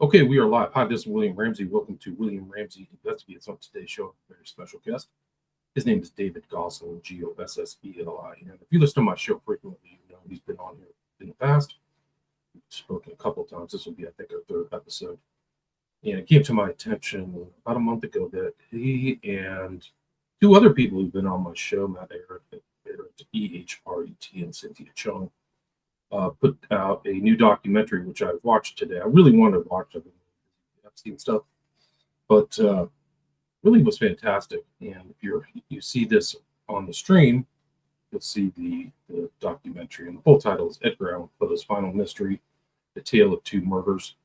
Okay, we are live. Hi, this is William Ramsey. Welcome to William Ramsey Investigates. On today's show, a very special guest. His name is David Gosselin, Gosselin. And if you listen to my show frequently, you know he's been on here in the past. We've spoken a couple of times. This will be, I think, our third episode. And it came to my attention about a month ago that he and two other people who've been on my show, Matt Ehret, EHRET, and Cynthia Chung, put out a new documentary, which I've watched today. I really wanted to watch it. I've seen stuff, but really was fantastic. And if you see this on the stream, you'll see the documentary. And the full title is Edgar Allan Poe's Final Mystery, The Tale of Two Murders.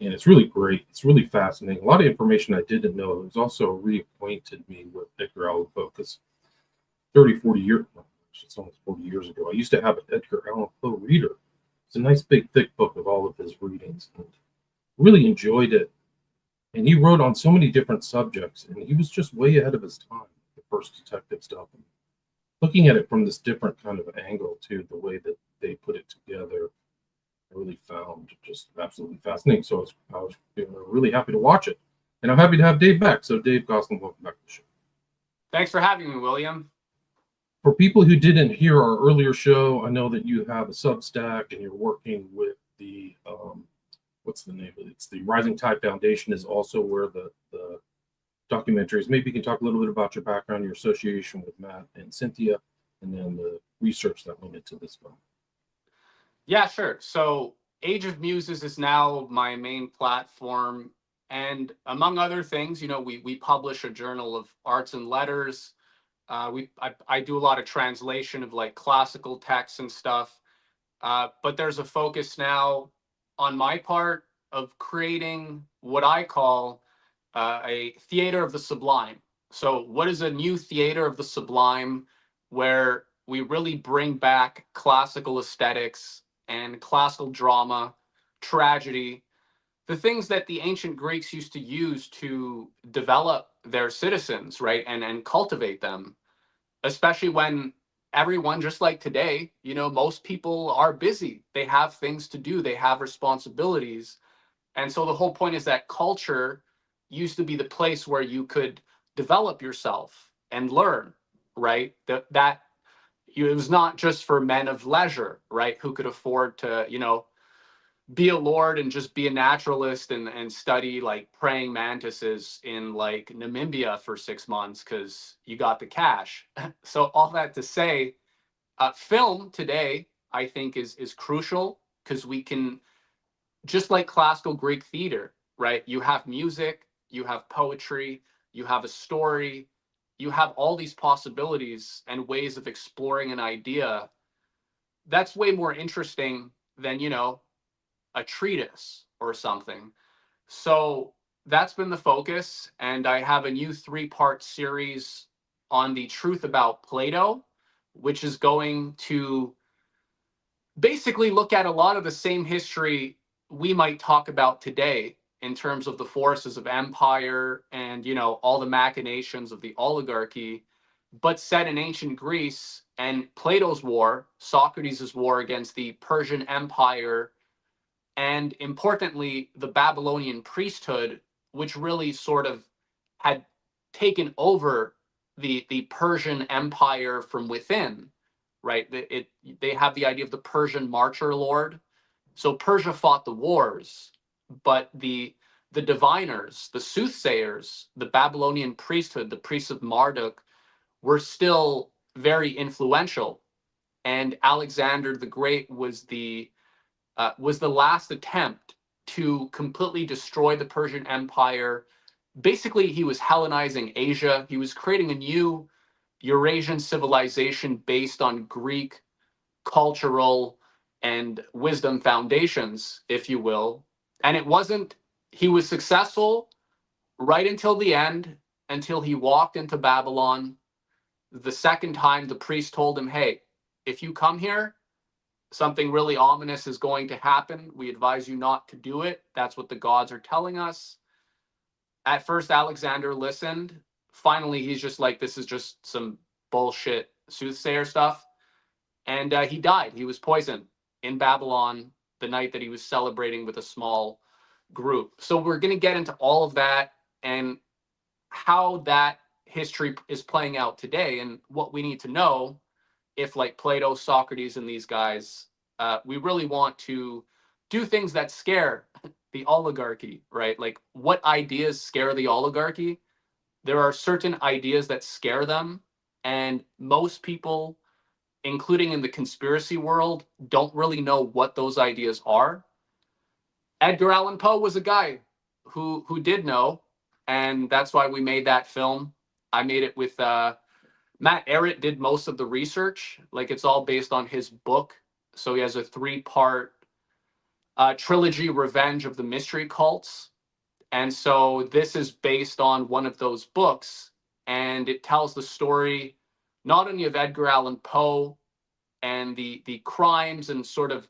And it's really great. It's really fascinating. A lot of information I didn't know. It was also reacquainted me with Edgar Allan Poe because 30, 40 years, it's almost 40 years ago, I used to have an Edgar Allan Poe reader. It's a nice big thick book of all of his readings, and really enjoyed it. And he wrote on so many different subjects, and he was just way ahead of his time, the first detective stuff. And looking at it from this different kind of angle too, the way that they put it together, I really found just absolutely fascinating. So I was really happy to watch it. And I'm happy to have Dave back. So Dave Gosselin, welcome back to the show. Thanks for having me, William. For people who didn't hear our earlier show, I know that you have a Substack and you're working with the, what's the name of it? It's the Rising Tide Foundation is also where the documentary is. Maybe you can talk a little bit about your background, your association with Matt and Cynthia, and then the research that went into this film. Yeah, sure. So Age of Muses is now my main platform. And among other things, we publish a journal of arts and letters. I do a lot of translation of like classical texts and stuff. But there's a focus now on my part of creating what I call a theater of the sublime. So what is a new theater of the sublime where we really bring back classical aesthetics and classical drama, tragedy, the things that the ancient Greeks used to use to develop their citizens, right? And cultivate them, especially when everyone, just like today, most people are busy. They have things to do. They have responsibilities. And so the whole point is that culture used to be the place where you could develop yourself and learn, right? That it was not just for men of leisure, right? Who could afford to, be a lord and just be a naturalist and study like praying mantises in like Namibia for 6 months because you got the cash. So all that to say, film today, I think is crucial because we can, just like classical Greek theater, right? You have music, you have poetry, you have a story, you have all these possibilities and ways of exploring an idea. That's way more interesting than, a treatise or something. So that's been the focus. And I have a new 3-part series on the truth about Plato, which is going to basically look at a lot of the same history we might talk about today in terms of the forces of empire and, all the machinations of the oligarchy, but set in ancient Greece and Plato's war, Socrates' war against the Persian Empire, and importantly, the Babylonian priesthood, which really sort of had taken over the Persian Empire from within, right? They have the idea of the Persian marcher lord. So Persia fought the wars, but the diviners, the soothsayers, the Babylonian priesthood, the priests of Marduk, were still very influential. And Alexander the Great was the last attempt to completely destroy the Persian Empire. Basically, he was Hellenizing Asia. He was creating a new Eurasian civilization based on Greek cultural and wisdom foundations, if you will. And he was successful right until the end, until he walked into Babylon. The second time, the priest told him, hey, if you come here, something really ominous is going to happen. We advise you not to do it. That's what the gods are telling us. At first, Alexander listened. Finally, he's just like, this is just some bullshit soothsayer stuff. And he died. He was poisoned in Babylon the night that he was celebrating with a small group. So we're going to get into all of that and how that history is playing out today and what we need to know if, like Plato, Socrates, and these guys, we really want to do things that scare the oligarchy, right? Like, what ideas scare the oligarchy? There are certain ideas that scare them, and most people, including in the conspiracy world, don't really know what those ideas are. Edgar Allan Poe was a guy who did know, and that's why we made that film. I made it with Matt Ehret did most of the research. Like, it's all based on his book. So he has a 3-part trilogy, Revenge of the Mystery Cults. And so this is based on one of those books, and it tells the story not only of Edgar Allan Poe and the crimes and sort of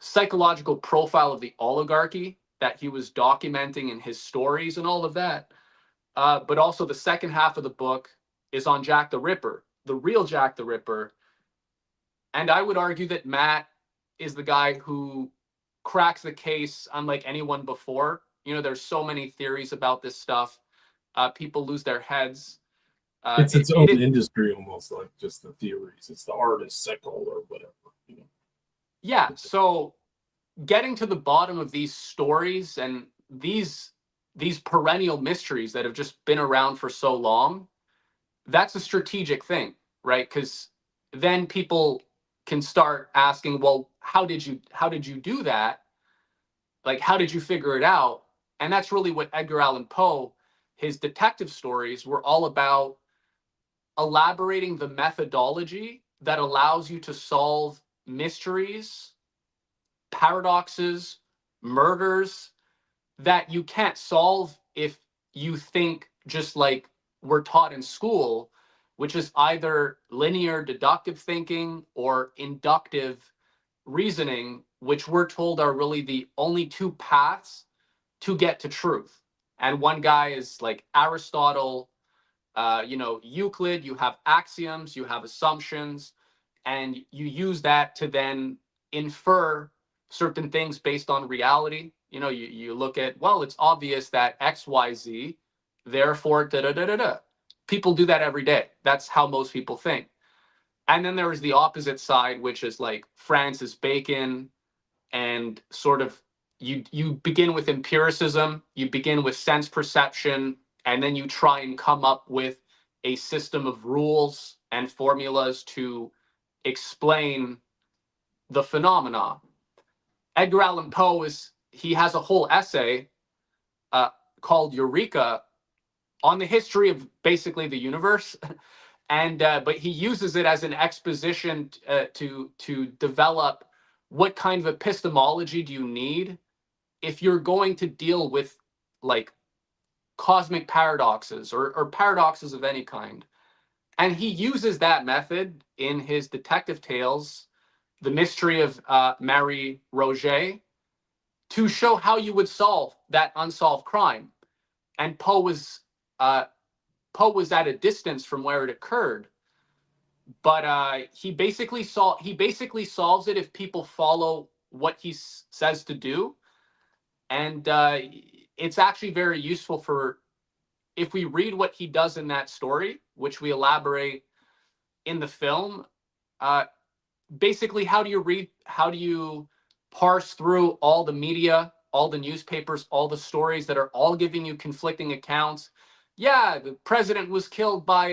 psychological profile of the oligarchy that he was documenting in his stories and all of that, but also the second half of the book is on Jack the Ripper, the real Jack the Ripper. And I would argue that Matt is the guy who cracks the case unlike anyone before. You know, there's so many theories about this stuff. People lose their heads. It's its It own is, industry, almost like just the theories. It's the artist's sickle or whatever. You know. yeah. So getting to the bottom of these stories and these perennial mysteries that have just been around for so long, that's a strategic thing, right? Because then people can start asking, well, how did you do that? Like, how did you figure it out? And that's really what Edgar Allan Poe, his detective stories were all about, elaborating the methodology that allows you to solve mysteries, paradoxes, murders that you can't solve if you think just like we're taught in school, which is either linear deductive thinking or inductive reasoning, which we're told are really the only two paths to get to truth. And one guy is like Aristotle, Euclid. You have axioms, you have assumptions, and you use that to then infer certain things based on reality. You look at, well, it's obvious that XYZ, therefore da da da da da. People do that every day. That's how most people think. And then there is the opposite side, which is like Francis Bacon, and sort of you begin with empiricism, you begin with sense perception, and then you try and come up with a system of rules and formulas to explain the phenomena. Edgar Allan Poe he has a whole essay uh, called Eureka on the history of basically the universe, and but he uses it as an exposition to develop what kind of epistemology do you need if you're going to deal with like cosmic paradoxes or paradoxes of any kind. And he uses that method in his detective tales, The Mystery of Marie Roget, to show how you would solve that unsolved crime. And uh, Poe was at a distance from where it occurred, but he basically solves it if people follow what he says to do. And it's actually very useful for, if we read what he does in that story, which we elaborate in the film. uh, Basically, how do you parse through all the media, all the newspapers, all the stories that are all giving you conflicting accounts? Yeah, the president was killed by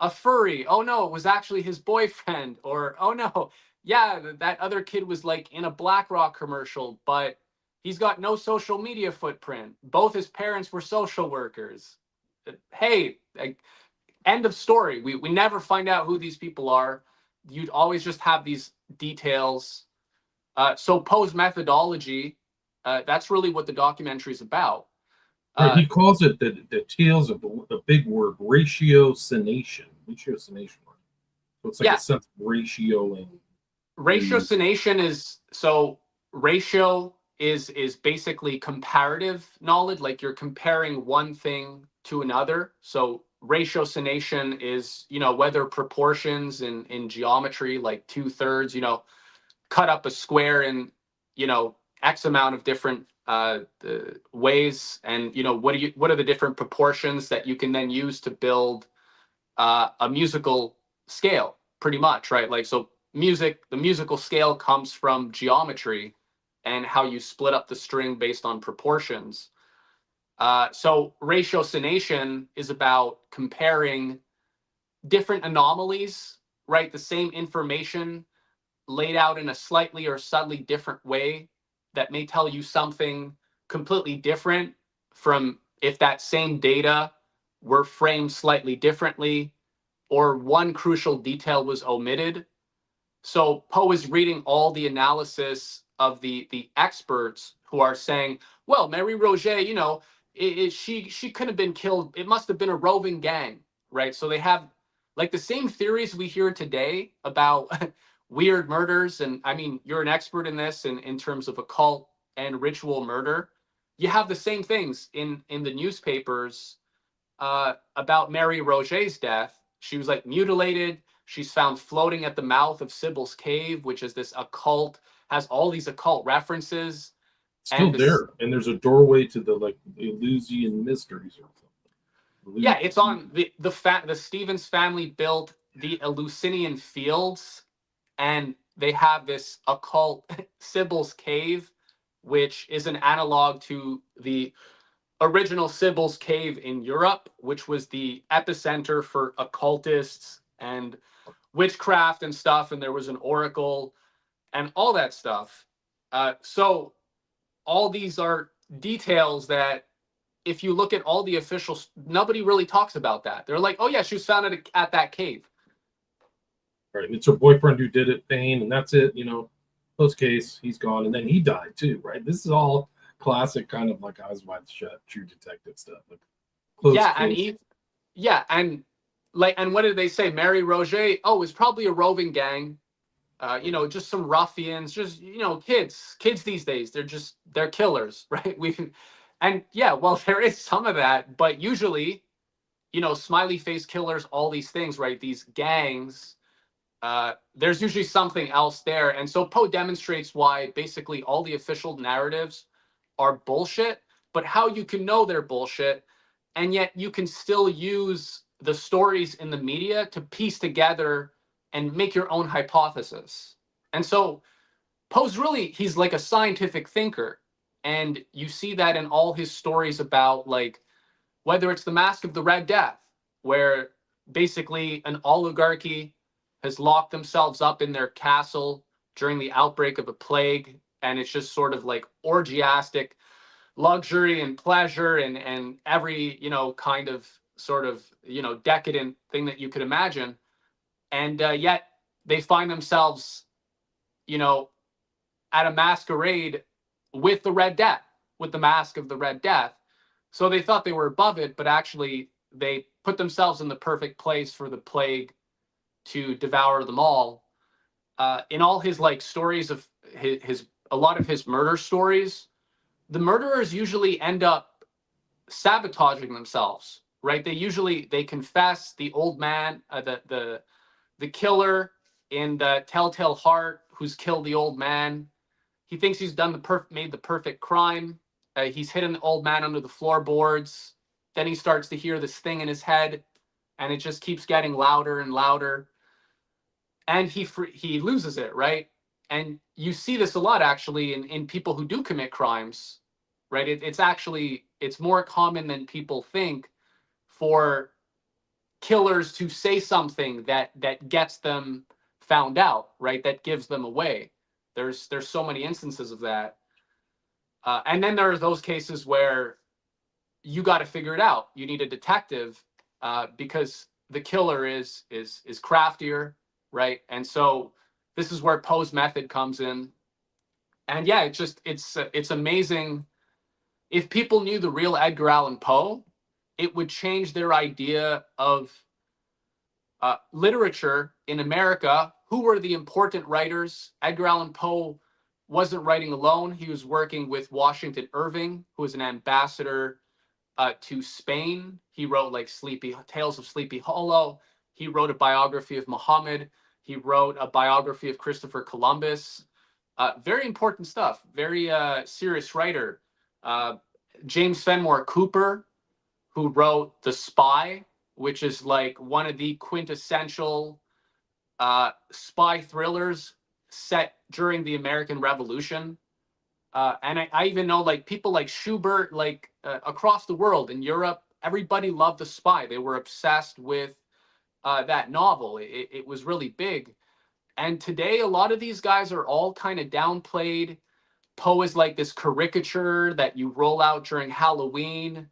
a furry. Oh no, it was actually his boyfriend. Or oh no, yeah, that other kid was like in a BlackRock commercial, but he's got no social media footprint. Both his parents were social workers. Hey, end of story. We never find out who these people are. You'd always just have these details. So Poe's methodology, that's really what the documentary is about. Right, Uh, he calls it the tales of the big word ratiocination. Ratiocination. So it's like a yeah, sense of ratioing the ratiocination is, so ratio is basically comparative knowledge, like you're comparing one thing to another. So ratiocination is, whether proportions in geometry, like 2/3, cut up a square in, X amount of different ways, and what are the different proportions that you can then use to build a musical scale, pretty much, right? Like, so the musical scale comes from geometry and how you split up the string based on proportions. So ratiocination is about comparing different anomalies, right? The same information laid out in a slightly or subtly different way that may tell you something completely different from if that same data were framed slightly differently or one crucial detail was omitted. So Poe is reading all the analysis of the experts who are saying, well, Mary Roget, she could have been killed. It must have been a roving gang, right? So they have like the same theories we hear today about weird murders. And I mean, you're an expert in this in terms of occult and ritual murder. You have the same things in the newspapers about Mary Roget's death. She was like mutilated. She's found floating at the mouth of Sybil's cave, which is this occult, has all these occult references. Still there, and there's a doorway to the like Eleusinian mysteries or something. Yeah, it's on the Stevens family built the Eleusinian fields, and they have this occult Sybil's cave, which is an analog to the original Sybil's cave in Europe, which was the epicenter for occultists and witchcraft and stuff. And there was an oracle and all that stuff. So all these are details that if you look at all the officials, nobody really talks about that. They're like, oh yeah, she was found at that cave. Right. It's her boyfriend who did it, Payne, and that's it. Close case, he's gone. And then he died too, right? This is all classic kind of like Eyes Wide Shut, True Detective stuff. Like close case. And what did they say? Mary Roget, oh, it's probably a roving gang. Just some ruffians, just kids these days, they're killers, right? Well, there is some of that, but usually, smiley face killers, all these things, right? These gangs, there's usually something else there. And so Poe demonstrates why basically all the official narratives are bullshit, but how you can know they're bullshit, and yet you can still use the stories in the media to piece together and make your own hypothesis. And so he's like a scientific thinker. And you see that in all his stories about, like, whether it's the Mask of the Red Death, where basically an oligarchy has locked themselves up in their castle during the outbreak of a plague. And it's just sort of like orgiastic luxury and pleasure and every, kind of sort of, decadent thing that you could imagine. And yet they find themselves, at a masquerade with the Red Death, with the Mask of the Red Death. So they thought they were above it, but actually they put themselves in the perfect place for the plague to devour them all. In all his like stories of his a lot of his murder stories, the murderers usually end up sabotaging themselves, right? They confess. The old man, the killer in the Telltale Heart, who's killed the old man, he thinks he's made the perfect crime. He's hidden the old man under the floorboards. Then he starts to hear this thing in his head, and it just keeps getting louder and louder. And he loses it, right? And you see this a lot actually in people who do commit crimes, right? It's more common than people think for killers to say something that gets them found out, right? That gives them away. There's so many instances of that. And then there are those cases where you got to figure it out. You need a detective because the killer is craftier, right? And so this is where Poe's method comes in. And yeah, it's amazing. If people knew the real Edgar Allan Poe, it would change their idea of literature in America. Who were the important writers? Edgar Allan Poe wasn't writing alone. He was working with Washington Irving, who was an ambassador to Spain. He wrote like Tales of Sleepy Hollow. He wrote a biography of Muhammad. He wrote a biography of Christopher Columbus. Very important stuff. Very serious writer. Uh, James Fenimore Cooper, who wrote The Spy, which is like one of the quintessential spy thrillers set during the American Revolution. And I even know like people like Schubert, like across the world in Europe, everybody loved The Spy. They were obsessed with that novel. It was really big. And today, a lot of these guys are all kind of downplayed. Poe is like this caricature that you roll out during Halloween,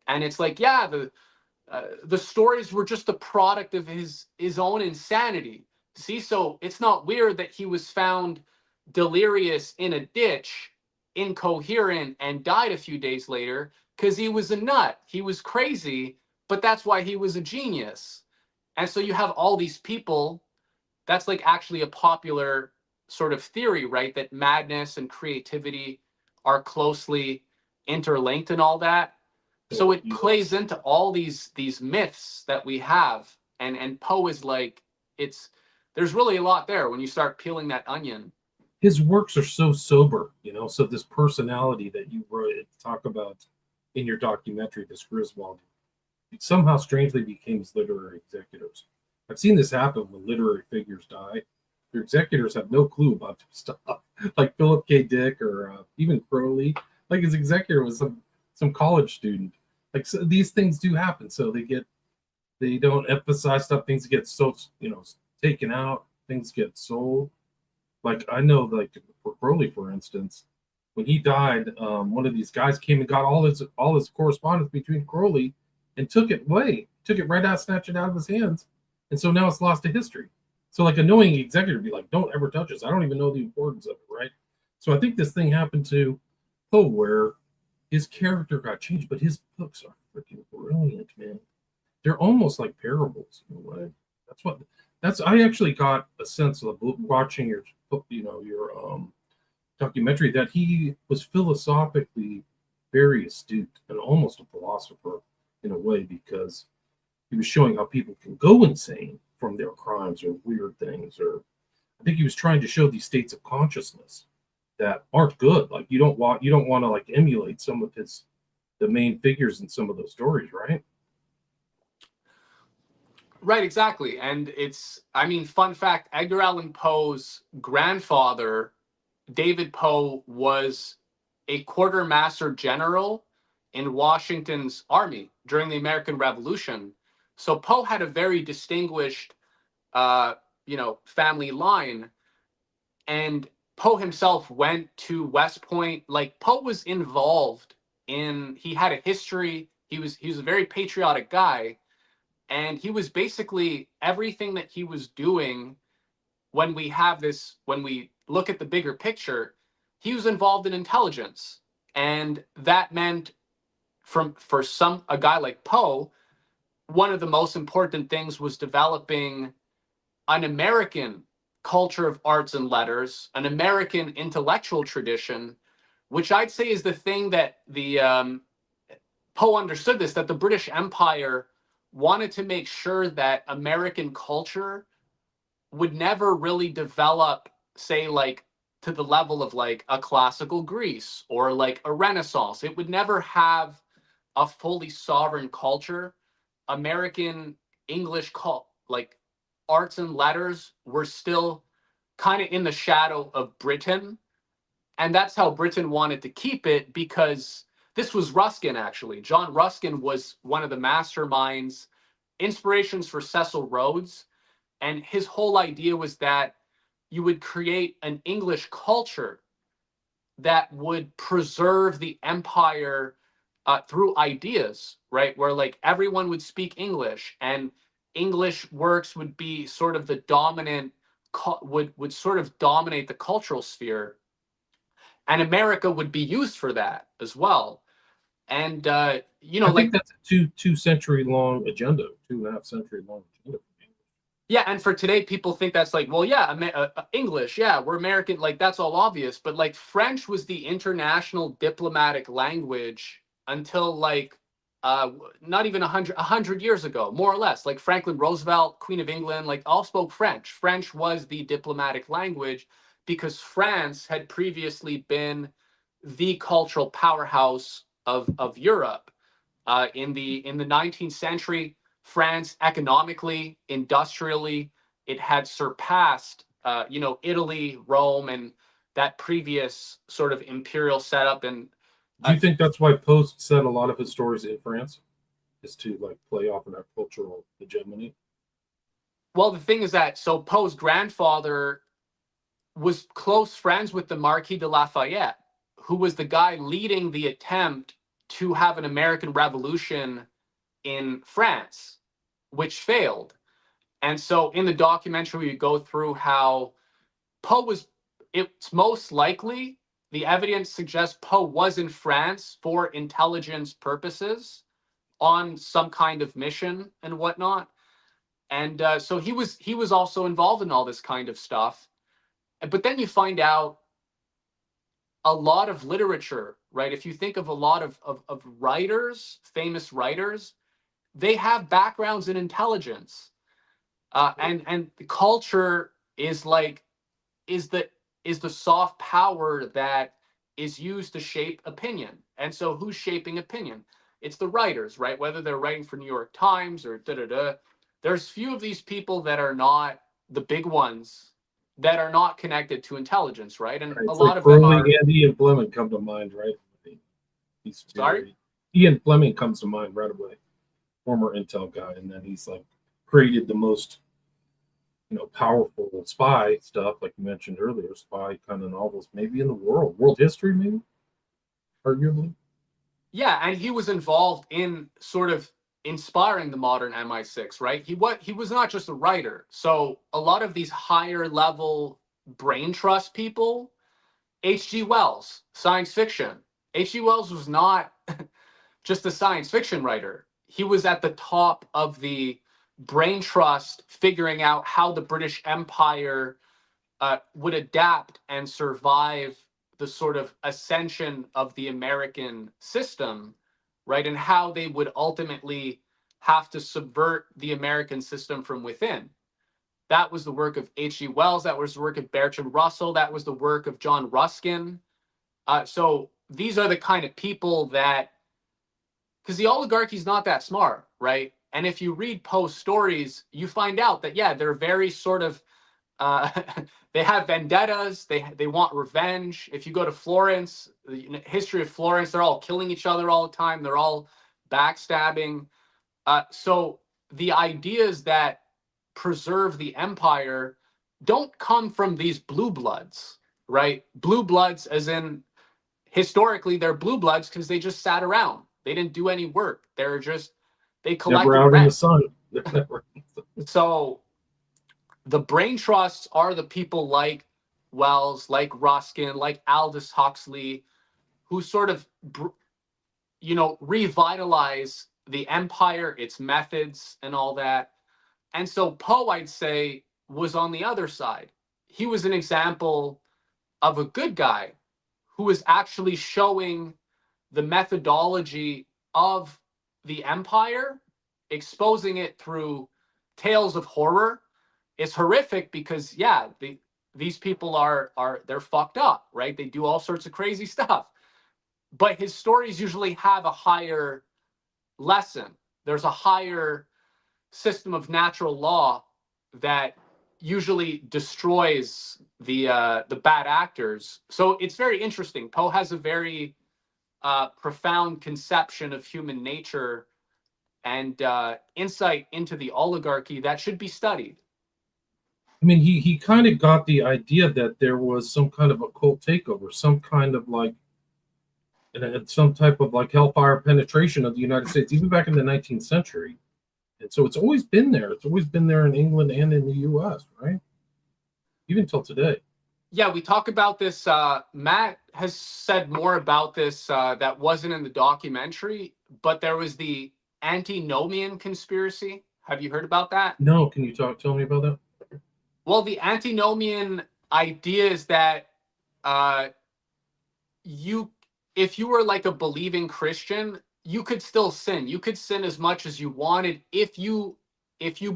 and it's like, yeah, the stories were just the product of his own insanity. See, so it's not weird that he was found delirious in a ditch, incoherent, and died a few days later because he was a nut. He was crazy, but that's why he was a genius. And so you have all these people. That's like actually a popular sort of theory, right? That madness and creativity are closely interlinked and all that. So it plays into all these myths that we have, and Poe is like, it's there's really a lot there when you start peeling that onion. His works are so sober, so this personality that you wrote talk about in your documentary, this Griswold, it somehow strangely became his literary executors. I've seen this happen when literary figures die. Their executors have no clue about stuff, like Philip K. Dick or even Crowley. Like his executor was some college student. Like, so these things do happen, so they don't emphasize stuff. Things get so taken out. Things get sold. Like I know, like for Crowley, for instance, when he died, one of these guys came and got all his correspondence between Crowley and took it away, took it right out, snatched it out of his hands, and so now it's lost to history. So like a knowing executive would be like, don't ever touch this. I don't even know the importance of it, right? So I think this thing happened to Poe where his character got changed, but his books are freaking brilliant, man. They're almost like parables in a way. That's I actually got a sense of watching your documentary that he was philosophically very astute and almost a philosopher in a way because he was showing how people can go insane from their crimes or weird things, or I think he was trying to show these states of consciousness that aren't good. Like you don't want to like emulate some of the main figures in some of those stories, right? Right, exactly. And I mean, fun fact, Edgar Allan Poe's grandfather, David Poe, was a quartermaster general in Washington's army during the American Revolution. So Poe had a very distinguished, family line. And Poe himself went to West Point. Like Poe was involved he had a history. He was a very patriotic guy, and he was basically everything that he was doing when we look at the bigger picture, he was involved in intelligence. And that meant for a guy like Poe, one of the most important things was developing an American culture of arts and letters, an American intellectual tradition, which I'd say is the thing that the Poe understood this, that the British Empire wanted to make sure that American culture would never really develop, say, like to the level of like a classical Greece or like a Renaissance. It would never have a fully sovereign culture. American English like arts and letters were still kind of in the shadow of Britain. And that's how Britain wanted to keep it, because this was Ruskin, actually. John Ruskin was one of the masterminds, inspirations for Cecil Rhodes. And his whole idea was that you would create an English culture that would preserve the empire through ideas, right? Where like everyone would speak English, and English works would be sort of the dominant, would sort of dominate the cultural sphere, and America would be used for that as well. And I think like, that's a two century long agenda, 2.5 century long agenda. yeah, and for today, people think that's like, well, yeah, English, yeah, we're American, like that's all obvious. But like French was the international diplomatic language until like not even 100 years ago, more or less. Like Franklin Roosevelt, Queen of England, like all spoke French. French was the diplomatic language because France had previously been the cultural powerhouse of Europe. In the 19th century, France economically, industrially, it had surpassed Italy, Rome, and that previous sort of imperial setup. And Do you think that's why Poe set a lot of his stories in France, is to like play off of that cultural hegemony? well, the thing is that so Poe's grandfather was close friends with the Marquis de Lafayette, who was the guy leading the attempt to have an American Revolution in France, which failed. And so in the documentary, we go through how Poe was, it's most likely, the evidence suggests Poe was in France for intelligence purposes on some kind of mission and whatnot. And so he was also involved in all this kind of stuff. But then you find out a lot of literature, right? If you think of a lot of writers, famous writers, they have backgrounds in intelligence. And the culture is like is the is the soft power that is used to shape opinion. And so who's shaping opinion? It's the writers, right? Whether they're writing for New York Times or da da da. There's few of these people that are not the big ones that are not connected to intelligence, right? And Right. a It's lot like of them Crowley are. and Ian Fleming come to mind, right? He's Sorry? very, Ian Fleming comes to mind right away, former Intel guy, and then he's like created the most powerful spy stuff, like you mentioned earlier, spy kind of novels, maybe in the world history, maybe, arguably. Yeah, and he was involved in sort of inspiring the modern MI6, right? He was not just a writer. So a lot of these higher level brain trust people, H.G. Wells, science fiction. H.G. Wells was not just a science fiction writer. He was at the top of the brain trust, figuring out how the British Empire would adapt and survive the sort of ascension of the American system, right? And how they would ultimately have to subvert the American system from within. That was the work of H.G. Wells. That was the work of Bertrand Russell. That was the work of John Ruskin. So these are the kind of people that, because the oligarchy is not that smart, right? And if you read Poe's stories, you find out that, yeah, they're very sort of uh, they have vendettas. They want revenge. If you go to Florence, the history of Florence, they're all killing each other all the time. They're all backstabbing. So the ideas that preserve the empire don't come from these blue bloods, right? Blue bloods, as in historically, they're blue bloods because they just sat around. They didn't do any work. They Never collected out in the rent. sun. So the brain trusts are the people like Wells, like Ruskin, like Aldous Huxley, who sort of, revitalize the empire, its methods, and all that. And so Poe, I'd say, was on the other side. He was an example of a good guy who was actually showing the methodology of the empire, exposing it through tales of horror. It's horrific because, yeah, these people they're fucked up, right? They do all sorts of crazy stuff. But his stories usually have a higher lesson. There's a higher system of natural law that usually destroys the bad actors. So it's very interesting. Poe has a very profound conception of human nature and insight into the oligarchy that should be studied. I mean, he kind of got the idea that there was some kind of occult takeover, some kind of like, and some type of like hellfire penetration of the United States, even back in the 19th century. And so it's always been there. It's always been there in England and in the U.S., right? Even till today. Yeah, we talk about this. Matt has said more about this that wasn't in the documentary, but there was the antinomian conspiracy. Have you heard about that? No, can you tell me about that? Well, the antinomian idea is that uh, you, if you were like a believing Christian, you could still sin. You could sin as much as you wanted if you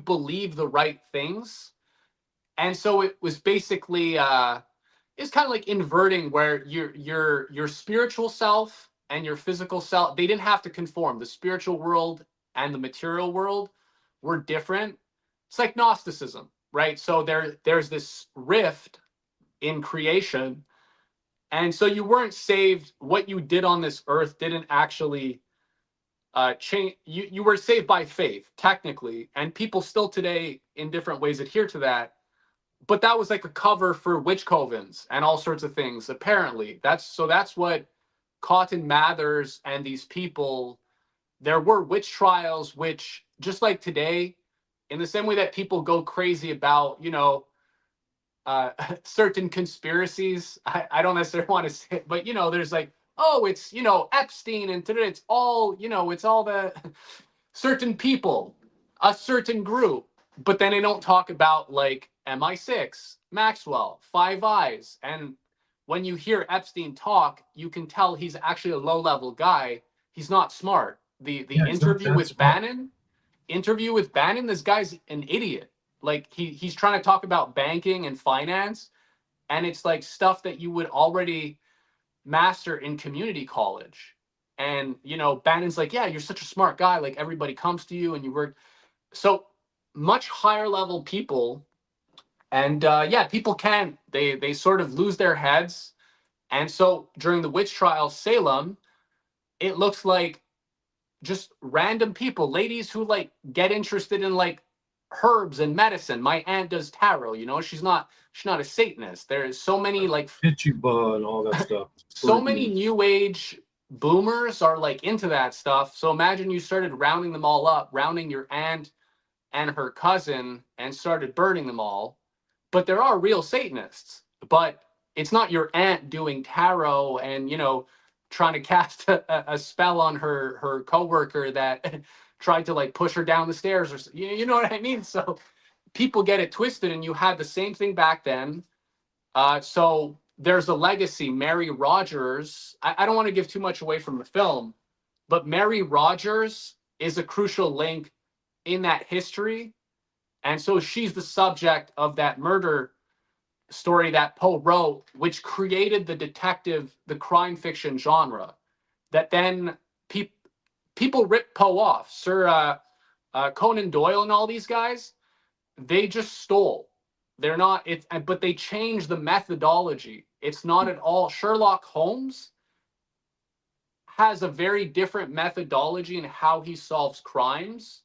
believe the right things. And so it was basically it's kind of like inverting where your spiritual self and your physical self, they didn't have to conform. The spiritual world and the material world were different. It's like Gnosticism, right? So there's this rift in creation, and so you weren't saved. What you did on this earth didn't actually change. You were saved by faith technically, and people still today in different ways adhere to that. But that was like a cover for witch covens and all sorts of things. Apparently, that's what Cotton Mathers and these people. There were witch trials, which just like today, in the same way that people go crazy about certain conspiracies. I don't necessarily want to say it, but there's like, oh, it's Epstein and today it's all it's all the certain people, a certain group, but then they don't talk about like MI6, Maxwell, Five Eyes. And when you hear Epstein talk, you can tell he's actually a low level guy. He's not smart. The Yeah, it's not interview that with smart. Bannon, this guy's an idiot. Like he's trying to talk about banking and finance, and it's like stuff that you would already master in community college. And Bannon's like, yeah, you're such a smart guy. Like everybody comes to you, and you work so much higher level people. And yeah, people can they sort of lose their heads. And so during the witch trial, Salem, it looks like just random people, ladies who like get interested in like herbs and medicine. My aunt does tarot, she's not a Satanist. There's so many like Pitchy and all that stuff. so many new age boomers are like into that stuff. So imagine you started rounding them all up, rounding your aunt and her cousin, and started burning them all. But there are real Satanists. But it's not your aunt doing tarot and trying to cast a spell on her coworker that tried to like push her down the stairs, or you know what I mean. So people get it twisted, and you had the same thing back then. So there's a legacy. Mary Rogers. I don't want to give too much away from the film, but Mary Rogers is a crucial link in that history. And so she's the subject of that murder story that Poe wrote, which created the crime fiction genre. That then people ripped Poe off. Sir Conan Doyle and all these guys, they just stole. They're not it, but they changed the methodology. It's not at all. Sherlock Holmes has a very different methodology in how he solves crimes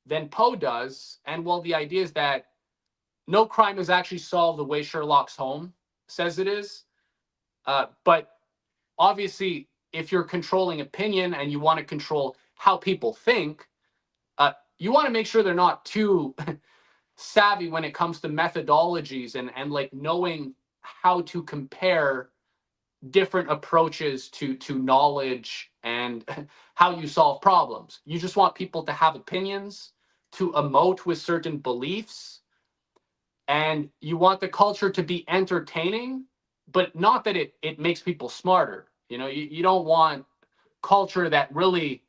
than Poe does. And well, the idea is that no crime is actually solved the way Sherlock Holmes says it is. But obviously, if you're controlling opinion and you want to control how people think, you want to make sure they're not too savvy when it comes to methodologies and like knowing how to compare different approaches to knowledge and how you solve problems. You just want people to have opinions, to emote with certain beliefs, and you want the culture to be entertaining, but not that it makes people smarter. You don't want culture that really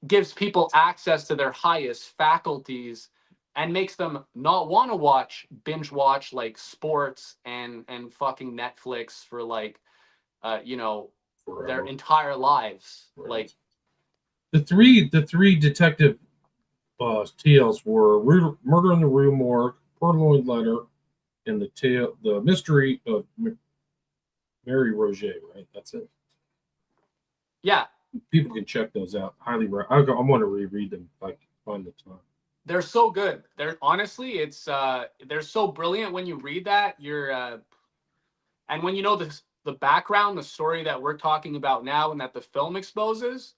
gives people access to their highest faculties and makes them not want to binge watch like sports and fucking Netflix for like their Forever. entire lives. Right. Like The three detective tales were Murder in the Rue Morgue, Purloined Letter, and the mystery of Mary Roget. Right, that's it. yeah, People can check those out. I want to reread them if I can find the time. they're so good. They're honestly, it's they're so brilliant when you read that. And when you know the background, the story that we're talking about now, and that the film exposes,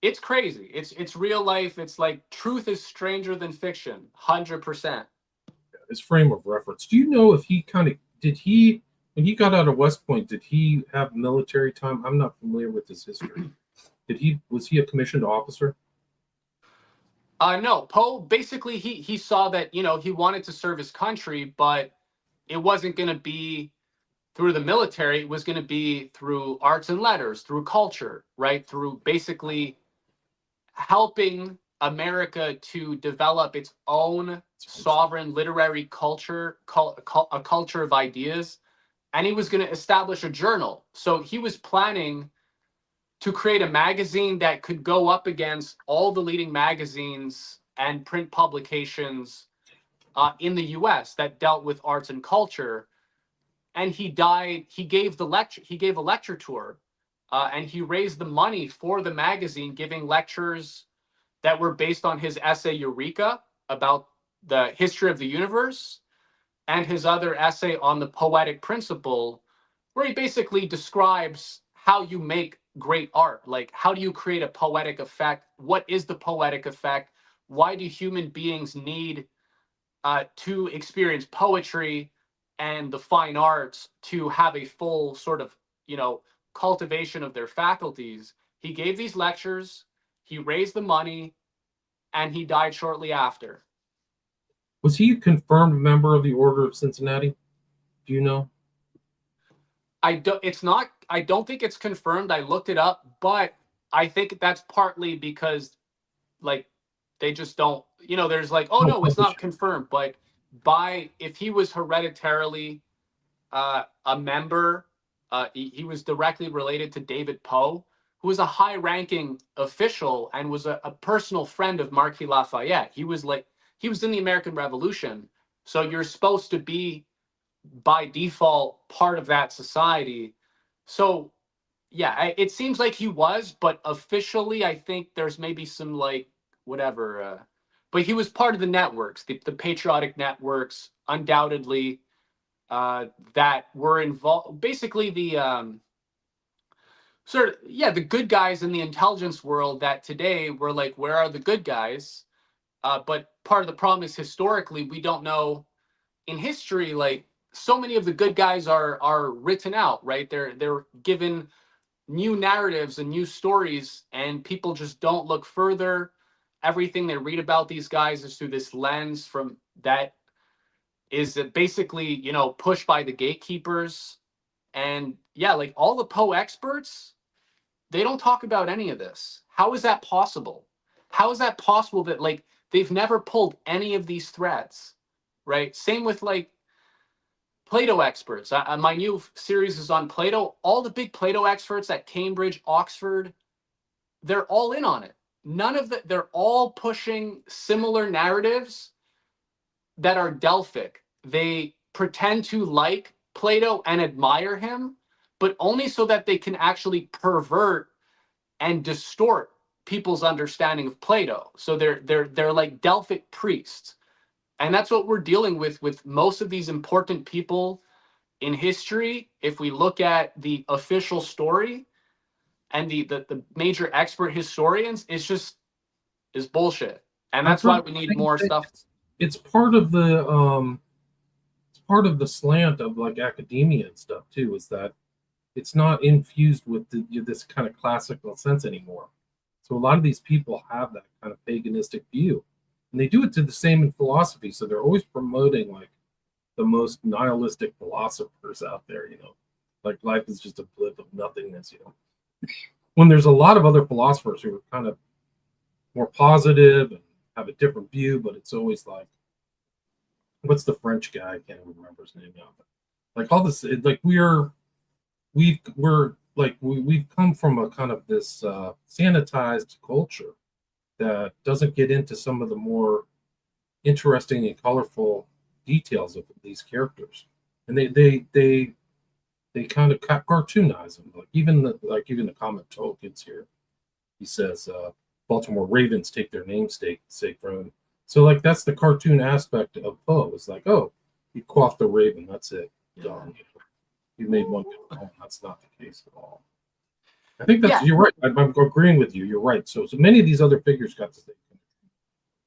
it's crazy. It's real life. It's like truth is stranger than fiction. 100%. His frame of reference. Do you know if he when he got out of West Point, did he have military time? I'm not familiar with his history. Was he a commissioned officer? No, Poe basically he saw that he wanted to serve his country, but it wasn't going to be through the military. It was going to be through arts and letters, through culture, right? Through basically helping America to develop its own sovereign literary culture, a culture of ideas and he was going to establish a journal. So he was planning to create a magazine that could go up against all the leading magazines and print publications in the US that dealt with arts and culture. And he died. He gave the lecture. He gave a lecture tour, and he raised the money for the magazine, giving lectures that were based on his essay Eureka about the history of the universe, and his other essay on the poetic principle, where he basically describes how you make great art. Like, how do you create a poetic effect? What is the poetic effect? Why do human beings need to experience poetry and the fine arts to have a full sort of, cultivation of their faculties? He gave these lectures, he raised the money, and he died shortly after. Was he a confirmed member of the Order of Cincinnati? Do you know? I don't think it's confirmed. I looked it up, but I think that's partly because, like, they just don't, there's like, oh No no, it's not publish. confirmed. But if he was hereditarily a member, he was directly related to David Poe, who was a high ranking official and was a personal friend of Marquis Lafayette. He was in the American Revolution. So you're supposed to be by default part of that society. So yeah, it seems like he was, but officially, I think there's maybe some, like, whatever. But he was part of the networks, the patriotic networks, undoubtedly, that were involved. Basically, the the good guys in the intelligence world that today were like, where are the good guys? But part of the problem is, historically, we don't know. In history, like, so many of the good guys are written out, right? They're given new narratives and new stories, and people just don't look further. Everything they read about these guys is through this lens from that is basically, pushed by the gatekeepers. And yeah, like, all the Poe experts, they don't talk about any of this. How is that possible? How is that possible that, like, they've never pulled any of these threads, right? Same with, like, Plato experts. My new series is on Plato. All the big Plato experts at Cambridge, Oxford, they're all in on it. They're all pushing similar narratives that are Delphic. They pretend to like Plato and admire him, but only so that they can actually pervert and distort people's understanding of Plato. So they're like Delphic priests. And that's what we're dealing with most of these important people in history. If we look at the official story and the major expert historians, is bullshit. And I've that's why heard we need more stuff. it's part of the slant of, like, academia and stuff too, is that it's not infused with this kind of classical sense anymore. So a lot of these people have that kind of paganistic view, and they do it to the same in philosophy. So they're always promoting, like, the most nihilistic philosophers out there, like life is just a blip of nothingness, when there's a lot of other philosophers who are kind of more positive and have a different view, but it's always like, what's the French guy? I can't even remember his name now. But, like, all this, like, we've come from a kind of this sanitized culture that doesn't get into some of the more interesting and colorful details of these characters, and they kind of cartoonize them. Even the comic Tolkien's here, he says Baltimore Ravens take their namesake from him. So, like, that's the cartoon aspect of Poe. It's like, oh, you quaffed the raven, that's it, done. You made one good poem. That's not the case at all. I think Yeah. you're right. I'm agreeing with you. You're right. So many of these other figures got to stay.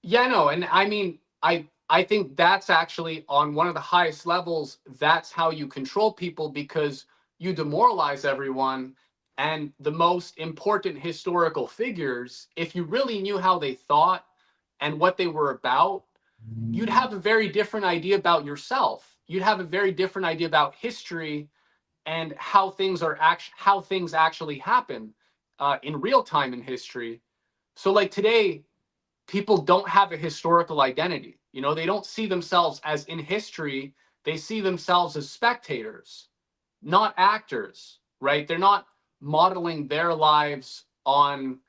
Yeah, no, and I mean, I think that's actually on one of the highest levels. That's how you control people, because you demoralize everyone. And the most important historical figures, if you really knew how they thought and what they were about, you'd have a very different idea about yourself. You'd have a very different idea about history and how things actually happen in real time in history. So, like, today, people don't have a historical identity. They don't see themselves as in history. They see themselves as spectators. not actors, right? They're not modeling their lives on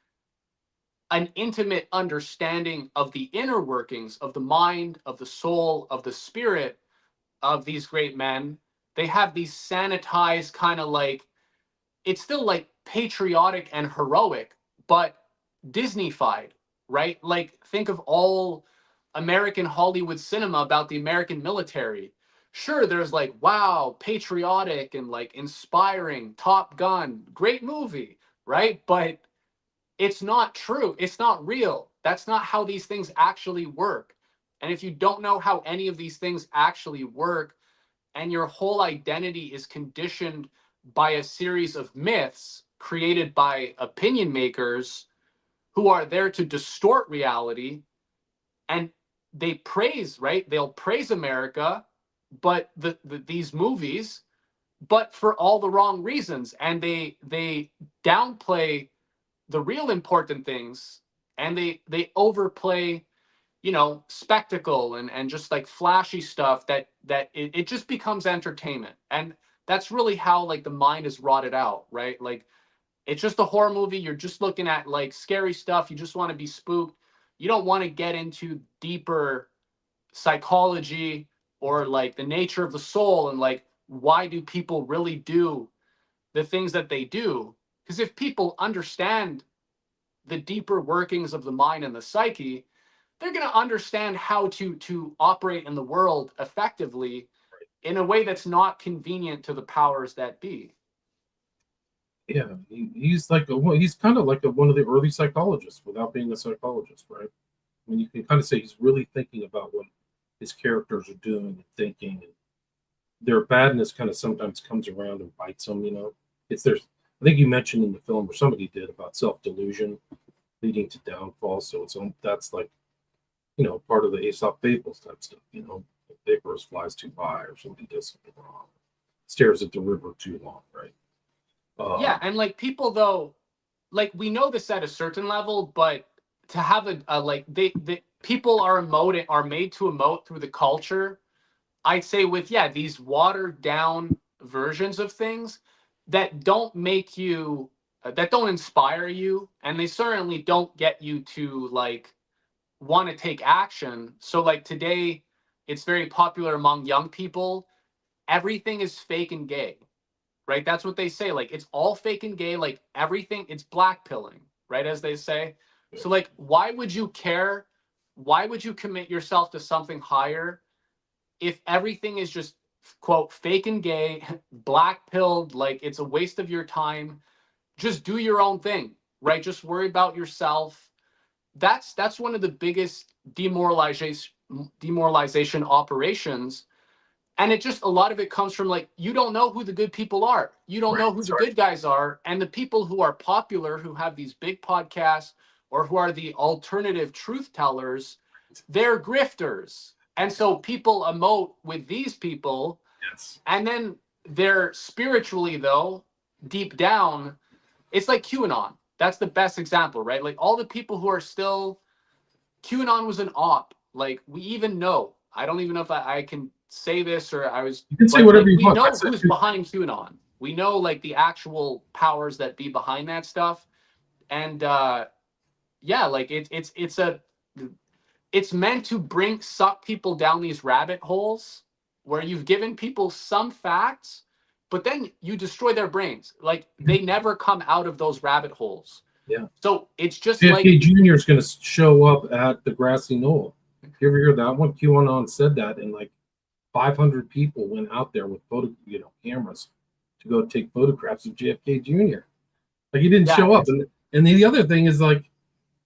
an intimate understanding of the inner workings of the mind, of the soul, of the spirit of these great men. They have these sanitized kind of like, it's still like patriotic and heroic, but Disneyfied, right? Like, think of all American Hollywood cinema about the American military. Sure, there's like, wow, patriotic and like inspiring, Top Gun, great movie, right? But it's not true. It's not real. That's not how these things actually work. And if you don't know how any of these things actually work, and your whole identity is conditioned by a series of myths created by opinion makers who are there to distort reality, and they praise, right? They'll praise America, but these movies, but for all the wrong reasons, and they downplay the real important things, and they overplay, you know, spectacle and just like flashy stuff that it just becomes entertainment. And that's really how like the mind is rotted out, right? Like, it's just a horror movie. You're just looking at like scary stuff. You just want to be spooked. You don't want to get into deeper psychology or like the nature of the soul, and like, why do people really do the things that they do? Because if people understand the deeper workings of the mind and the psyche, they're going to understand how to operate in the world effectively in a way that's not convenient to the powers that be. Yeah, he's like he's kind of like one of the early psychologists without being a psychologist, right? I mean, you can kind of say he's really thinking about what his characters are doing and thinking, and their badness kind of sometimes comes around and bites them. You know, it's there's. I think you mentioned in the film, or somebody did, about self delusion leading to downfall. So that's like, you know, part of the Aesop fables type stuff. You know, the Icarus flies too high, or somebody does something wrong, stares at the river too long, right? Yeah, and like people though, like we know this at a certain level, but to have a like they people are made to emote through the culture. I'd say with, yeah, these watered down versions of things that don't make you that don't inspire you, and they certainly don't get you to like want to take action. So like today, it's very popular among young people. Everything is fake and gay, right? That's what they say. Like, it's all fake and gay. Like, everything, it's black pilling, right? As they say. So like, why would you care? Why would you commit yourself to something higher if everything is just, quote, fake and gay, black pilled? Like, it's a waste of your time. Just do your own thing, right? Just worry about yourself. That's one of the biggest demoralization operations. And it just, a lot of it comes from like, you don't know who the good people are. You don't know who the good guys are. And the people who are popular, who have these big podcasts, or who are the alternative truth tellers, they're grifters. And so people emote with these people. Yes. And then they're spiritually, though, deep down, it's like QAnon. That's the best example, right? Like, all the people who are still, QAnon was an op. Like, we even know, I don't even know if I can say this, or I was, you can say whatever like, you want. We know who's behind QAnon. We know like the actual powers that be behind that stuff. And yeah, like it's meant to suck people down these rabbit holes where you've given people some facts, but then you destroy their brains. Like, they never come out of those rabbit holes. Yeah. So it's just JFK like Jr. is going to show up at the grassy knoll. You ever hear that one? QAnon said that, and like 500 people went out there with cameras to go take photographs of JFK Jr. Like, he didn't show up. And the other thing is, like,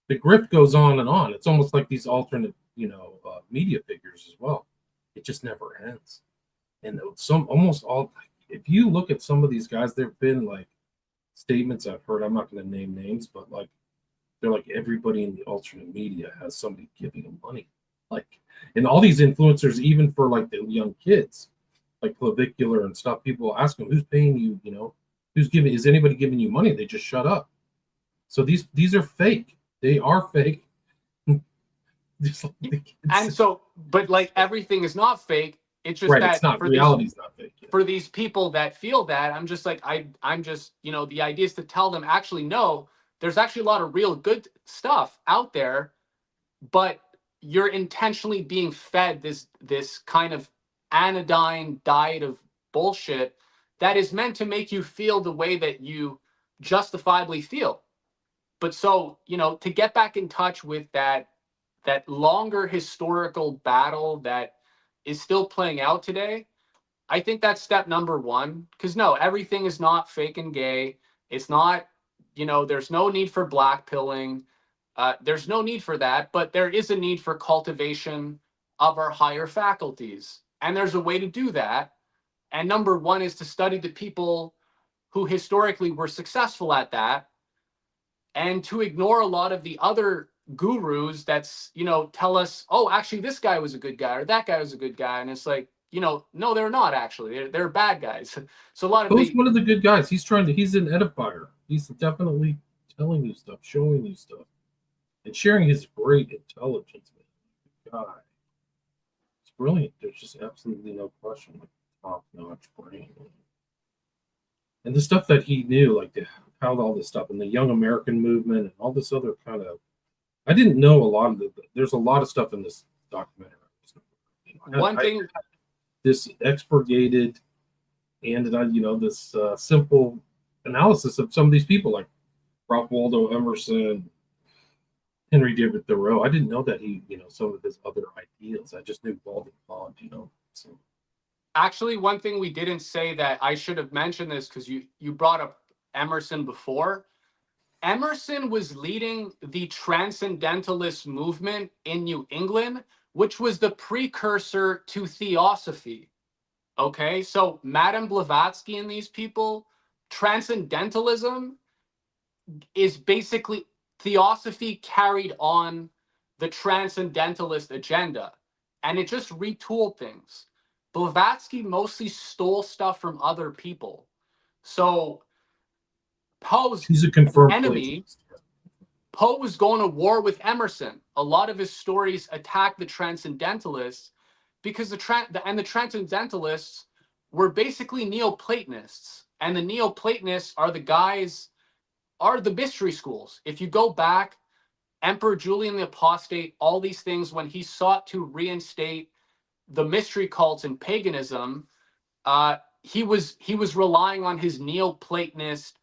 the grift goes on and on. It's almost like these alternate, media figures as well. It just never ends. And almost all, if you look at some of these guys, there've been like statements I've heard. I'm not going to name names, but like, they're like, everybody in the alternate media has somebody giving them money. Like, and all these influencers, even for like the young kids, like Clavicular and stuff, people ask them, who's paying you? Is anybody giving you money? They just shut up. So these are fake. They are fake. And so, but like, everything is not fake. It's just Right. It's that not, for these reality's not fake. Yeah. for these people that feel that, I'm just like, I'm just, the idea is to tell them, actually, no, there's actually a lot of real good stuff out there, but you're intentionally being fed this kind of anodyne diet of bullshit that is meant to make you feel the way that you justifiably feel. But so, to get back in touch with that longer historical battle that is still playing out today, I think that's step number one. Because no, everything is not fake and gay. It's not, there's no need for black pilling. There's no need for that, but there is a need for cultivation of our higher faculties. And there's a way to do that. And number one is to study the people who historically were successful at that, and to ignore a lot of the other gurus that's, tell us, oh, actually this guy was a good guy or that guy was a good guy. And it's like, no, they're not actually. They're bad guys. So a lot of Poe's one of the good guys. He's an edifier. He's definitely telling you stuff, showing you stuff, and sharing his great intelligence. Man. God, it's brilliant. There's just absolutely no question. Like top-notch brain. And the stuff that he knew, like how all this stuff and the Young American movement and all this other kind of, I didn't know a lot of there's a lot of stuff in this documentary. One thing, this expurgated and this simple analysis of some of these people like Ralph Waldo Emerson, Henry David Thoreau. I didn't know that he, some of his other ideals. I just knew Walden Pond, So. Actually, one thing we didn't say that I should have mentioned this, because you brought up Emerson before. Emerson was leading the transcendentalist movement in New England, which was the precursor to theosophy. Okay, so Madame Blavatsky and these people, transcendentalism is basically theosophy carried on the transcendentalist agenda, and it just retooled things. Blavatsky mostly stole stuff from other people. So Poe's He's a confirmed enemy, Poe was going to war with Emerson. A lot of his stories attack the transcendentalists because the transcendentalists were basically Neoplatonists. And the Neoplatonists are the mystery schools. If you go back, Emperor Julian the Apostate, all these things, when he sought to reinstate the mystery cults and paganism, he was relying on his Neoplatonist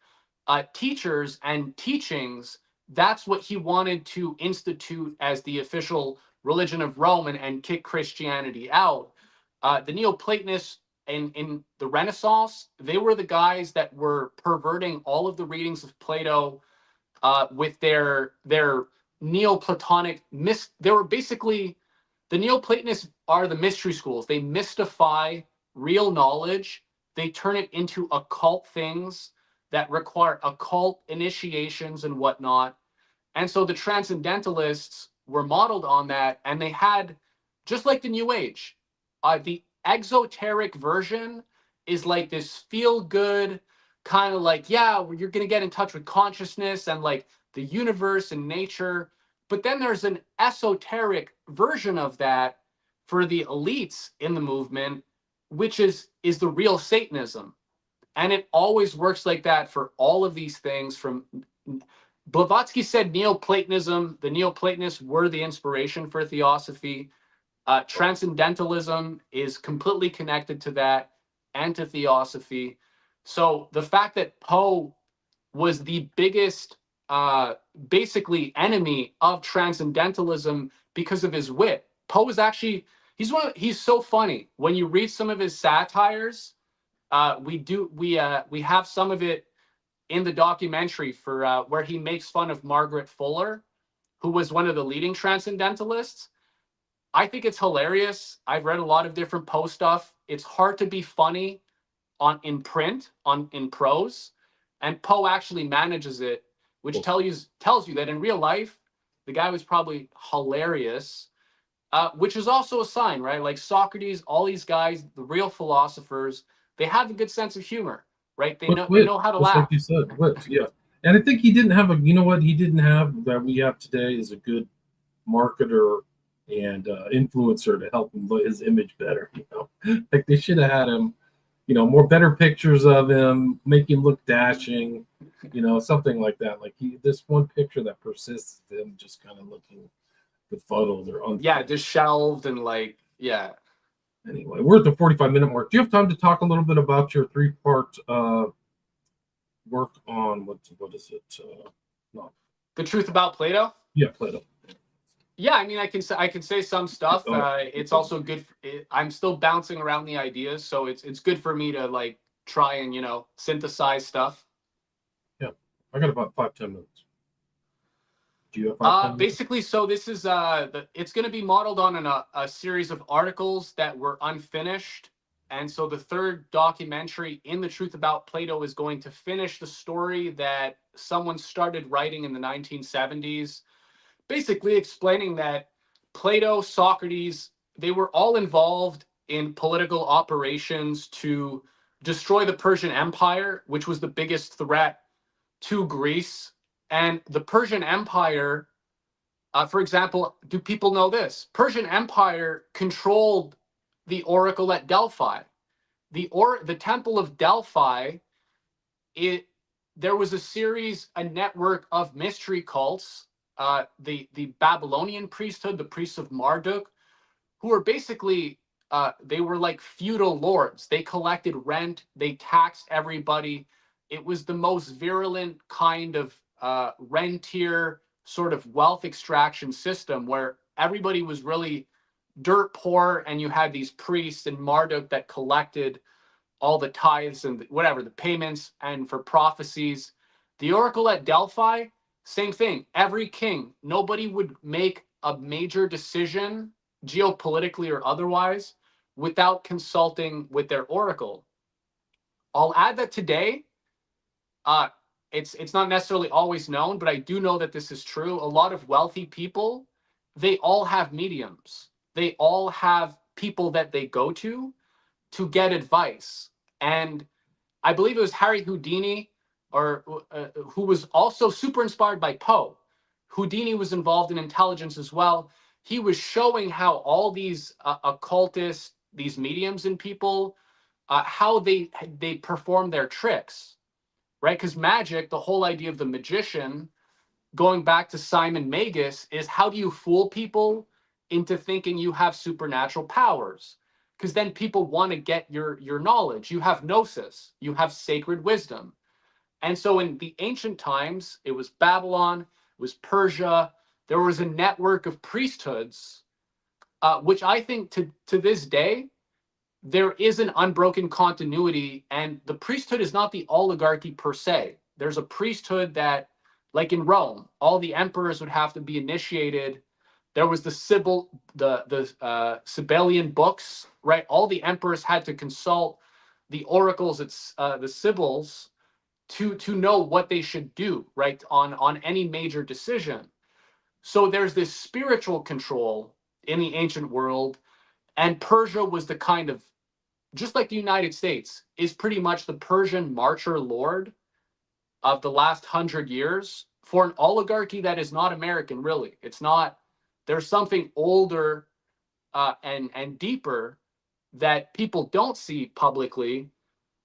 teachers and teachings. That's what he wanted to institute as the official religion of Rome and kick Christianity out. The Neoplatonists in the Renaissance, they were the guys that were perverting all of the readings of Plato with their Neoplatonic they were basically, the Neoplatonists are the mystery schools. They mystify real knowledge. They turn it into occult things that require occult initiations and whatnot. And so the transcendentalists were modeled on that, and they had, just like the New Age, the exoteric version is like this feel-good kind of like, yeah, you're going to get in touch with consciousness and like the universe and nature. But then there's an esoteric version of that for the elites in the movement, which is the real Satanism. And it always works like that for all of these things. From Blavatsky said Neoplatonism, the Neoplatonists were the inspiration for theosophy. Transcendentalism is completely connected to that and to theosophy. So the fact that Poe was the biggest basically enemy of transcendentalism because of his wit. Poe is actually, he's so funny. When you read some of his satires, we have some of it in the documentary for where he makes fun of Margaret Fuller, who was one of the leading transcendentalists. I think it's hilarious. I've read a lot of different Poe stuff. It's hard to be funny in prose, and Poe actually manages it, which tells you that in real life, the guy was probably hilarious, which is also a sign, right? Like Socrates, all these guys, the real philosophers, they have a good sense of humor, right? They know how to laugh. Like you said, wit, yeah. And I think he didn't have he didn't have that we have today is a good marketer and influencer to help him look his image better. Like they should have had him, more better pictures of him, make him look dashing, something like that. Like this one picture that persists of him just kind of looking befuddled or Yeah, disheveled and like, yeah. Anyway, we're at the 45-minute mark. Do you have time to talk a little bit about your 3-part work on what is it? No. The Truth About Plato? Yeah, Plato. Yeah, I mean, I can say some stuff. It's also good. I'm still bouncing around the ideas, so it's good for me to like try and synthesize stuff. Yeah, I got about 5-10 minutes. Do you have 5-10 minutes? Basically, so this is it's going to be modeled on a series of articles that were unfinished, and so the third documentary in The Truth About Plato is going to finish the story that someone started writing in the 1970s. Basically explaining that Plato, Socrates, they were all involved in political operations to destroy the Persian Empire, which was the biggest threat to Greece. And the Persian Empire, for example, do people know this? Persian Empire controlled the oracle at Delphi. The Temple of Delphi, there was a network of mystery cults, the Babylonian priesthood, the priests of Marduk, who were basically they were like feudal lords. They collected rent, they taxed everybody. It was the most virulent kind of rentier sort of wealth extraction system where everybody was really dirt poor, and you had these priests in Marduk that collected all the tithes and whatever the payments and for prophecies. The oracle at Delphi, same thing. Every king, nobody would make a major decision geopolitically or otherwise without consulting with their oracle. I'll add that today, uh, it's not necessarily always known, but I do know that this is true. A lot of wealthy people, they all have mediums. They all have people that they go to get advice. And I believe it was Harry Houdini, or who was also super inspired by Poe. Houdini was involved in intelligence as well. He was showing how all these occultists, these mediums and people, how they perform their tricks, right? Because magic, the whole idea of the magician, going back to Simon Magus, is how do you fool people into thinking you have supernatural powers? Because then people want to get your knowledge. You have gnosis, you have sacred wisdom. And so in the ancient times, it was Babylon, it was Persia. There was a network of priesthoods, which I think to this day, there is an unbroken continuity. And the priesthood is not the oligarchy per se. There's a priesthood that, like in Rome, all the emperors would have to be initiated. There was the Sibyllian books, right? All the emperors had to consult the oracles, the Sibyls, to know what they should do, right, on any major decision. So there's this spiritual control in the ancient world, and Persia was the kind of, just like the United States, is pretty much the Persian marcher lord of the last 100 years for an oligarchy that is not American, really. It's not. There's something older and deeper that people don't see publicly.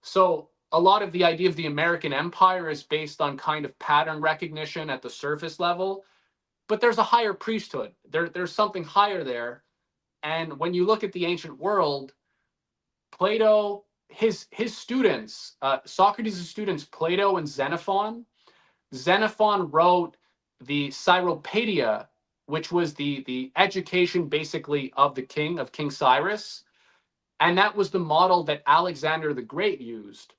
So a lot of the idea of the American empire is based on kind of pattern recognition at the surface level, but there's a higher priesthood. There's something higher there. And when you look at the ancient world, Plato, his students, Socrates' students, Plato and Xenophon. Xenophon wrote the Cyropaedia, which was the education basically of King Cyrus, and that was the model that Alexander the Great used.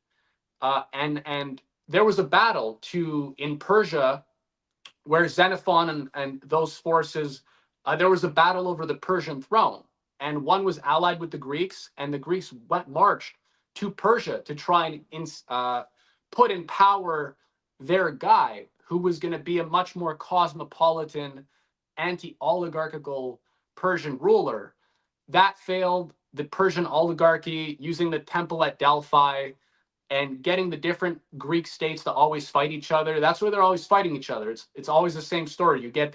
And there was a battle in Persia where Xenophon and those forces, there was a battle over the Persian throne, and one was allied with the Greeks, and the Greeks marched to Persia to try and put in power their guy, who was going to be a much more cosmopolitan, anti-oligarchical Persian ruler. That failed. The Persian oligarchy, using the temple at Delphi and getting the different Greek states to always fight each other. That's where they're always fighting each other. It's always the same story. You get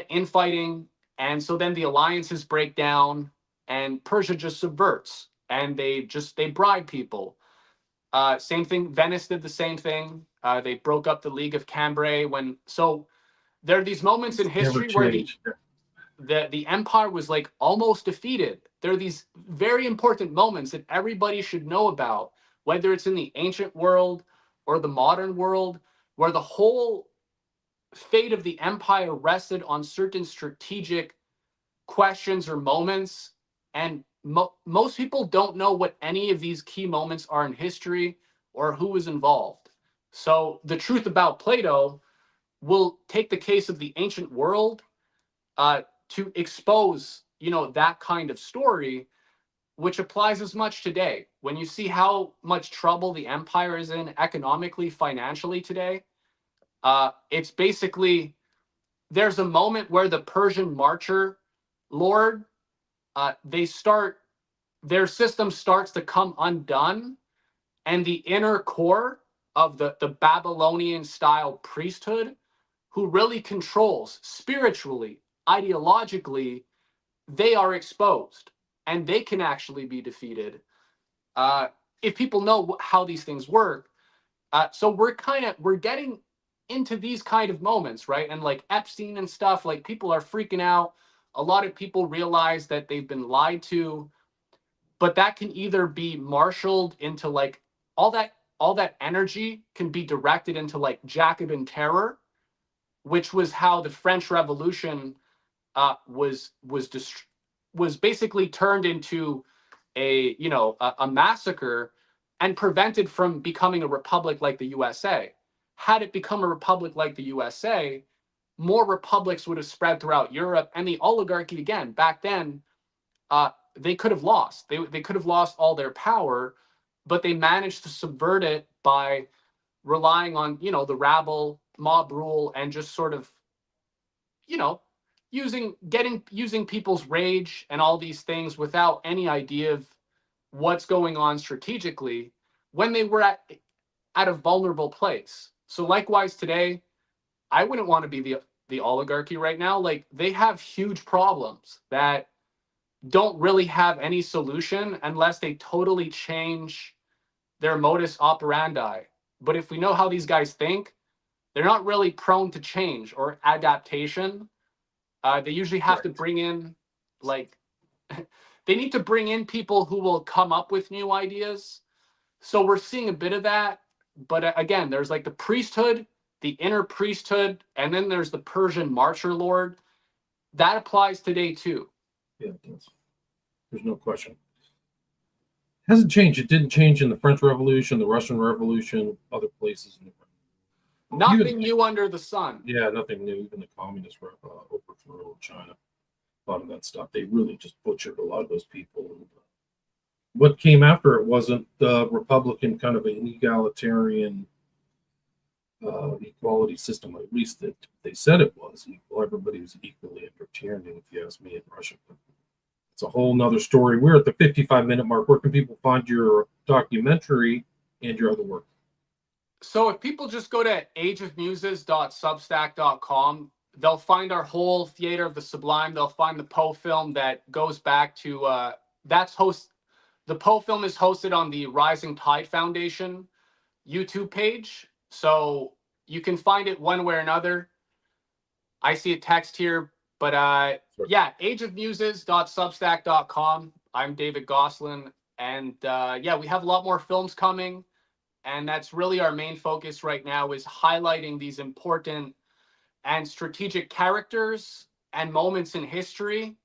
infighting And so then the alliances break down, and Persia just subverts, and they bribe people. Same thing. Venice did the same thing. They broke up the League of Cambrai when. So there are these moments in Never history where changed. the empire was like almost defeated. There are these very important moments that everybody should know about, whether it's in the ancient world or the modern world, where the whole fate of the empire rested on certain strategic questions or moments. And most people don't know what any of these key moments are in history or who was involved. So the truth about Plato will take the case of the ancient world to expose, that kind of story, which applies as much today. When you see how much trouble the empire is in economically, financially today, it's basically there's a moment where the Persian marcher lord, their system starts to come undone, and the inner core of the Babylonian style priesthood, who really controls spiritually, ideologically, they are exposed, and they can actually be defeated if people know how these things work. So we're getting into these kind of moments, right? And like Epstein and stuff, like people are freaking out. A lot of people realize that they've been lied to, but that can either be marshaled into like all that energy can be directed into like Jacobin terror, which was how the French Revolution was basically turned into a massacre and prevented from becoming a republic like the USA. Had it become a republic like the USA, more republics would have spread throughout Europe, and the oligarchy again back then, they could have lost. They could have lost all their power, but they managed to subvert it by relying on the rabble, mob rule, and just sort of you know using people's rage and all these things without any idea of what's going on strategically when they were at a vulnerable place. So likewise today, I wouldn't want to be the oligarchy right now. Like they have huge problems that don't really have any solution unless they totally change their modus operandi. But if we know how these guys think, they're not really prone to change or adaptation. They usually have to Right. bring in like they need to bring in people who will come up with new ideas. So we're seeing a bit of that. But again, there's like the priesthood, the inner priesthood, and then there's the Persian marcher lord. That applies today too. Yeah, it does. There's no question. Hasn't changed. It didn't change in the French Revolution, the Russian Revolution, other places. Nothing new under the sun. Yeah, nothing new. Even the communist overthrow of China, a lot of that stuff. They really just butchered a lot of those people. And, what came after it wasn't the Republican kind of an egalitarian equality system. At least that they said it was equal. Everybody was equally entertaining, if you ask me, in Russia. But it's a whole nother story. We're at the 55-minute mark. Where can people find your documentary and your other work? So if people just go to ageofmuses.substack.com, they'll find our whole Theater of the Sublime. They'll find the Poe film that goes back to the Poe film is hosted on the Rising Tide Foundation YouTube page. So you can find it one way or another. I see a text here, but Sure. yeah, ageofmuses.substack.com. I'm David Gosselin, and yeah, we have a lot more films coming, and that's really our main focus right now is highlighting these important and strategic characters and moments in history,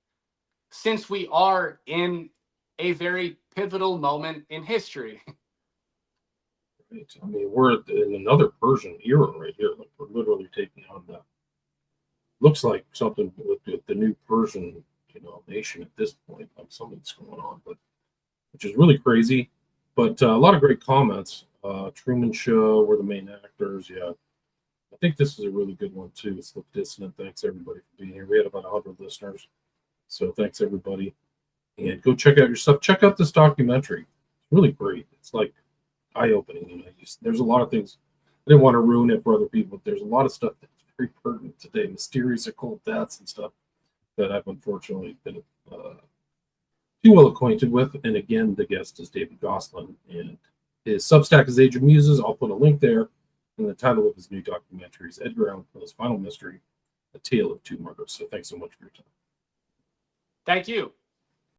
since we are in a very pivotal moment in history. Right. I mean, we're in another Persian era right here. Like we're literally taking on the looks like something with the new Persian, nation at this point. Like something's going on, but which is really crazy. But a lot of great comments. Truman Show, we're the main actors. Yeah, I think this is a really good one too. It's Look Dissonant. Thanks everybody for being here. We had about 100 listeners, so thanks everybody. And go check out your stuff. Check out this documentary. It's really great. It's like eye-opening. There's a lot of things. I didn't want to ruin it for other people, but there's a lot of stuff that's very pertinent today. Mysterious occult deaths and stuff. that I've unfortunately been too well acquainted with. And again, the guest is David Gosselin, and his Substack is Age of Muses. I'll put a link there. And the title of his new documentary is Edgar Allan Poe's Final Mystery, A Tale of Two Murders. So thanks so much for your time. Thank you.